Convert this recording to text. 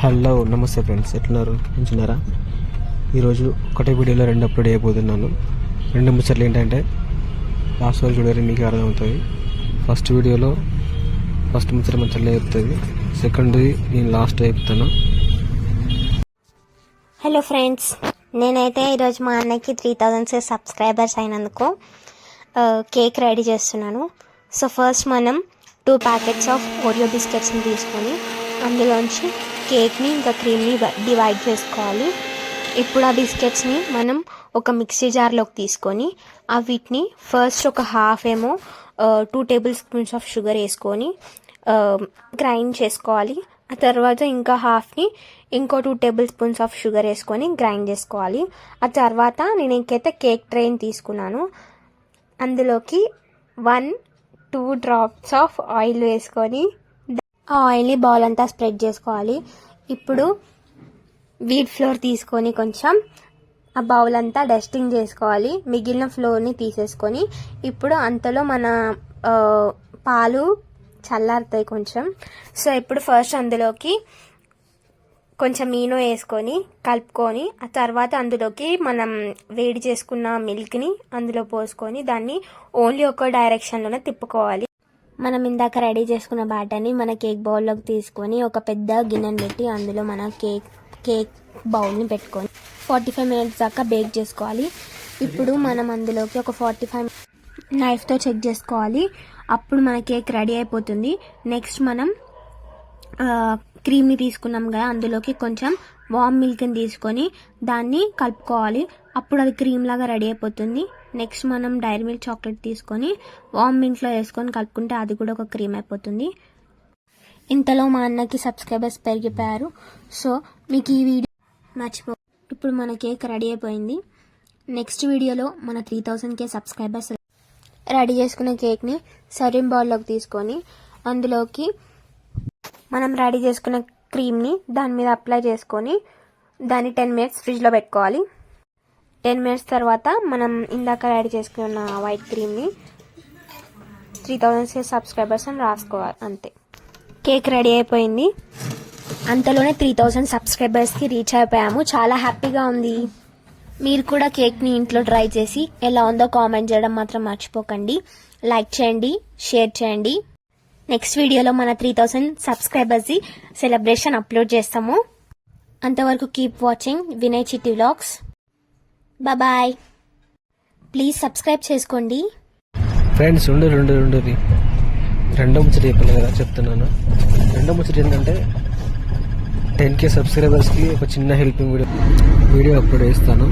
Hello నమస్తే friends, ఎట్లున్నారు? మంచిన్నారా? ఈరోజు ఒకటే వీడియోలో రెండు అప్లోడ్ అయిపోతున్నాను. రెండు ముచ్చట్లు ఏంటంటే లాస్ట్ వరకు చూడాలి, మీకు అర్థమవుతుంది. ఫస్ట్ వీడియోలో ఫస్ట్ ముచ్చట మంచిగా చెప్తుంది, సెకండ్ది నేను లాస్ట్ చెప్తాను. హలో ఫ్రెండ్స్, నేనైతే ఈరోజు మా అన్నకి 3000 సబ్స్క్రైబర్స్ అయినందుకు కేక్ రెడీ చేస్తున్నాను. సో ఫస్ట్ మనం 2 ప్యాకెట్స్ ఆఫ్ ఓరియో బిస్కెట్స్ని తీసుకొని అందులోంచి కేక్ని ఇంకా క్రీమ్ని డివైడ్ చేసుకోవాలి. ఇప్పుడు ఆ బిస్కెట్స్ని మనం ఒక మిక్సీ జార్లోకి తీసుకొని వీటిని ఫస్ట్ ఒక హాఫ్ ఏమో 2 టేబుల్ స్పూన్స్ ఆఫ్ షుగర్ వేసుకొని గ్రైండ్ చేసుకోవాలి. ఆ తర్వాత ఇంకా హాఫ్ని ఇంకో 2 టేబుల్ స్పూన్స్ ఆఫ్ షుగర్ వేసుకొని గ్రైండ్ చేసుకోవాలి. ఆ తర్వాత నేను ఇంకైతే కేక్ ట్రైన్ తీసుకున్నాను. అందులోకి 1-2 డ్రాప్స్ ఆఫ్ ఆయిల్ వేసుకొని ఆ ఆయిల్ని బౌల్ అంతా స్ప్రెడ్ చేసుకోవాలి. ఇప్పుడు వీట్ ఫ్లోర్ తీసుకొని కొంచెం ఆ బౌల్ అంతా డస్టింగ్ చేసుకోవాలి. మిగిలిన ఫ్లోర్ని తీసేసుకొని ఇప్పుడు అంతలో మన పాలు చల్లారుతాయి కొంచెం. సో ఇప్పుడు ఫస్ట్ అందులోకి కొంచెం ఈనో వేసుకొని కలుపుకొని ఆ తర్వాత అందులోకి మనం వేడి చేసుకున్న మిల్క్ని అందులో పోసుకొని దాన్ని ఓన్లీ ఒక డైరెక్షన్లోనే తిప్పుకోవాలి. మనం ఇందాక రెడీ చేసుకున్న బ్యాటర్ని మన కేక్ బౌల్లోకి తీసుకొని ఒక పెద్ద గిన్నెని పెట్టి అందులో మన కేక్ బౌల్ని పెట్టుకొని 45 మినిట్స్ దాకా బేక్ చేసుకోవాలి. ఇప్పుడు మనం అందులోకి ఒక 45 నైఫ్తో చెక్ చేసుకోవాలి. అప్పుడు మన కేక్ రెడీ అయిపోతుంది. నెక్స్ట్ మనం క్రీమ్ని తీసుకున్నాం కదా, అందులోకి కొంచెం వామ్ మిల్క్ని తీసుకొని దాన్ని కలుపుకోవాలి. అప్పుడు అది క్రీమ్ లాగా రెడీ అయిపోతుంది. నెక్స్ట్ మనం డైరీ మిల్క్ చాక్లెట్ తీసుకొని వామ్ మిల్క్లో వేసుకొని కలుపుకుంటే అది కూడా ఒక క్రీమ్ అయిపోతుంది. ఇంతలో మా అన్నకి సబ్స్క్రైబర్స్ పెరిగిపోయారు. సో మీకు ఈ వీడియో మర్చిపో. ఇప్పుడు మన కేక్ రెడీ అయిపోయింది. నెక్స్ట్ వీడియోలో మన 3000 సబ్స్క్రైబర్స్ రెడీ చేసుకున్న కేక్ని సర్వింగ్ బౌల్లోకి తీసుకొని అందులోకి మనం రెడీ చేసుకున్న క్రీమ్ని దాని మీద అప్లై చేసుకొని దాన్ని 10 మినిట్స్ ఫ్రిడ్జ్లో పెట్టుకోవాలి. 10 మినిట్స్ తర్వాత మనం ఇందాక రెడీ చేసుకున్న వైట్ క్రీమ్ని 3000 సబ్స్క్రైబర్స్ అని రాసుకోవాలి. అంతే, కేక్ రెడీ అయిపోయింది. అంతలోనే 3000 సబ్స్క్రైబర్స్కి రీచ్ అయిపోయాము. చాలా హ్యాపీగా ఉంది. మీరు కూడా కేక్ని ఇంట్లో ట్రై చేసి ఎలా ఉందో కామెంట్ చేయడం మాత్రం మర్చిపోకండి. లైక్ చేయండి, షేర్ చేయండి. నెక్స్ట్ వీడియోలో మన 3000 సబ్స్క్రైబర్స్ది సెలబ్రేషన్ అప్లోడ్ చేస్తాము. అంతవరకు కీప్ వాచింగ్ వినయ్ చిట్టి వ్లాగ్స్. బాయ్. ప్లీజ్ సబ్స్క్రైబ్ చేసుకోండి ఫ్రెండ్స్. రెండో ముచ్చట చెప్పాలి కదా, చెప్తున్నాను. రెండో ముచ్చట ఏంటంటే 10K సబ్స్క్రైబర్స్కి ఒక చిన్న హెల్పింగ్ వీడియో అప్లోడ్ చేస్తాను.